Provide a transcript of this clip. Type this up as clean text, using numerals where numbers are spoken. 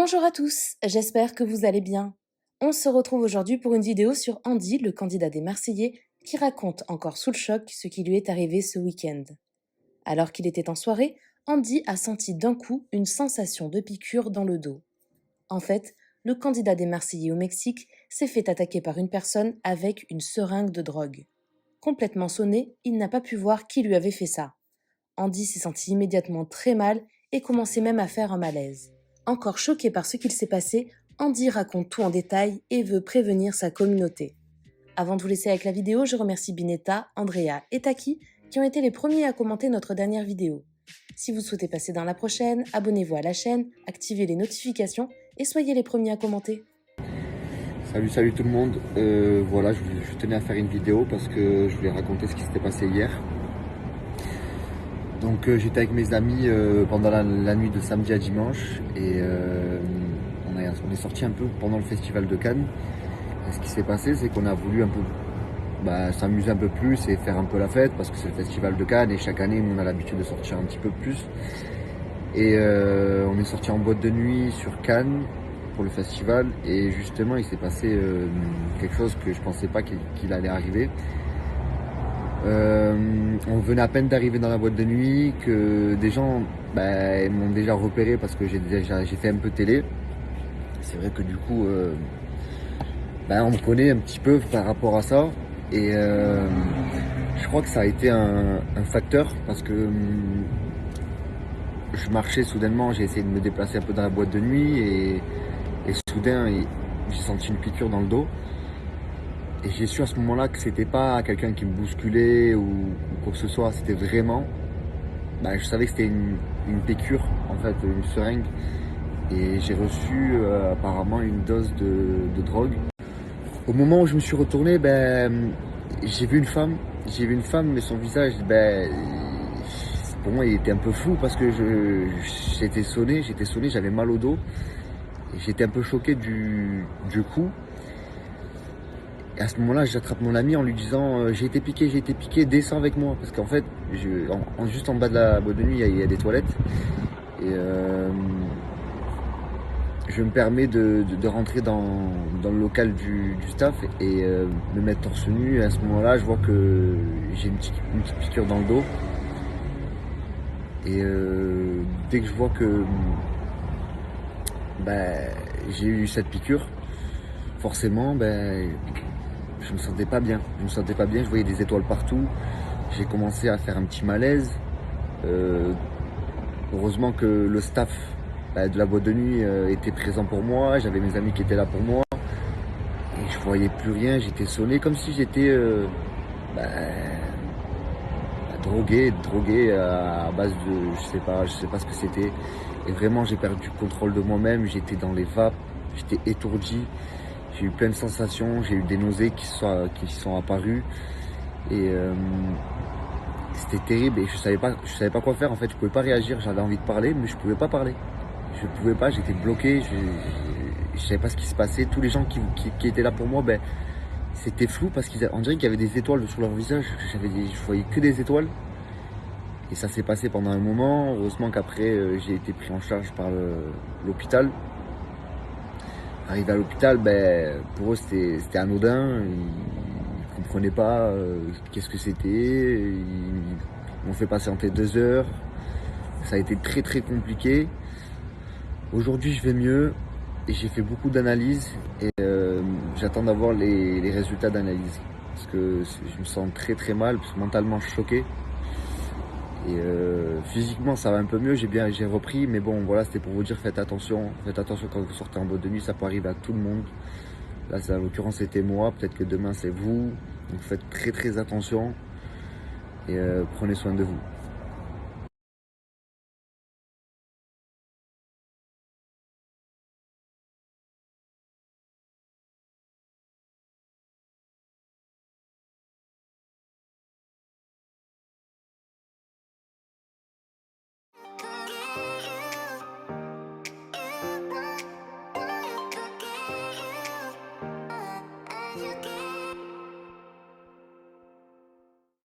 Bonjour à tous, j'espère que vous allez bien. On se retrouve aujourd'hui pour une vidéo sur Andy, le candidat des Marseillais, qui raconte encore sous le choc ce qui lui est arrivé ce week-end. Alors qu'il était en soirée, Andy a senti d'un coup une sensation de piqûre dans le dos. En fait, le candidat des Marseillais au Mexique s'est fait attaquer par une personne avec une seringue de drogue. Complètement sonné, il n'a pas pu voir qui lui avait fait ça. Andy s'est senti immédiatement très mal et commençait même à faire un malaise. Encore choqué par ce qu'il s'est passé, Andy raconte tout en détail et veut prévenir sa communauté. Avant de vous laisser avec la vidéo, je remercie Binetta, Andrea et Taki qui ont été les premiers à commenter notre dernière vidéo. Si vous souhaitez passer dans la prochaine, abonnez-vous à la chaîne, activez les notifications et soyez les premiers à commenter. Salut tout le monde, voilà, je tenais à faire une vidéo parce que je voulais raconter ce qui s'était passé hier. Donc j'étais avec mes amis pendant la nuit de samedi à dimanche et on est sorti un peu pendant le festival de Cannes. Et ce qui s'est passé, c'est qu'on a voulu un peu s'amuser un peu plus et faire un peu la fête parce que c'est le festival de Cannes et chaque année nous on a l'habitude de sortir un petit peu plus. Et on est sorti en boîte de nuit sur Cannes pour le festival et justement il s'est passé quelque chose que je pensais pas qu'il allait arriver. On venait à peine d'arriver dans la boîte de nuit que des gens m'ont déjà repéré parce que j'ai fait un peu télé. C'est vrai que du coup on me connaît un petit peu par rapport à ça et je crois que ça a été un facteur parce que je marchais soudainement, j'ai essayé de me déplacer un peu dans la boîte de nuit et soudain j'ai senti une piqûre dans le dos. Et j'ai su à ce moment-là que c'était pas quelqu'un qui me bousculait ou quoi que ce soit, c'était vraiment, je savais que c'était une piqûre, en fait, une seringue. Et j'ai reçu apparemment une dose de drogue. Au moment où je me suis retourné, j'ai vu une femme, mais son visage, pour moi il était un peu flou parce que j'étais sonné, j'avais mal au dos. Et j'étais un peu choqué du coup. Et à ce moment-là, j'attrape mon ami en lui disant j'ai été piqué, descends avec moi. Parce qu'en fait, juste en bas de la boîte de nuit, il y a des toilettes. Et je me permets de rentrer dans le local du staff et me mettre torse nu. Et à ce moment-là, je vois que j'ai une petite piqûre dans le dos. Et dès que je vois que j'ai eu cette piqûre, forcément, je me sentais pas bien. Je voyais des étoiles partout. J'ai commencé à faire un petit malaise. Heureusement que le staff de la boîte de nuit était présent pour moi. J'avais mes amis qui étaient là pour moi. Et je voyais plus rien. J'étais sonné comme si j'étais drogué à base de je sais pas ce que c'était. Et vraiment j'ai perdu le contrôle de moi-même. J'étais dans les vapes. J'étais étourdi. J'ai eu plein de sensations, j'ai eu des nausées qui sont apparues et c'était terrible et je savais pas quoi faire en fait, je pouvais pas réagir, j'avais envie de parler mais je pouvais pas parler. Je pouvais pas, j'étais bloqué, je savais pas ce qui se passait. Tous les gens qui étaient là pour moi, c'était flou parce qu'on dirait qu'il y avait des étoiles sur leur visage, je voyais que des étoiles. Et ça s'est passé pendant un moment, heureusement qu'après j'ai été pris en charge par l'hôpital. Arrivé à l'hôpital, pour eux c'était anodin, ils comprenaient pas qu'est-ce que c'était, ils m'ont fait patienter 2 heures, ça a été très très compliqué. Aujourd'hui je vais mieux et j'ai fait beaucoup d'analyses et j'attends d'avoir les résultats d'analyse parce que je me sens très très mal, parce que mentalement je suis choqué. Et physiquement ça va un peu mieux, j'ai repris, mais bon voilà, c'était pour vous dire faites attention quand vous sortez en boîte de nuit, ça peut arriver à tout le monde. Là en l'occurrence c'était moi, peut-être que demain c'est vous, donc faites très très attention et prenez soin de vous.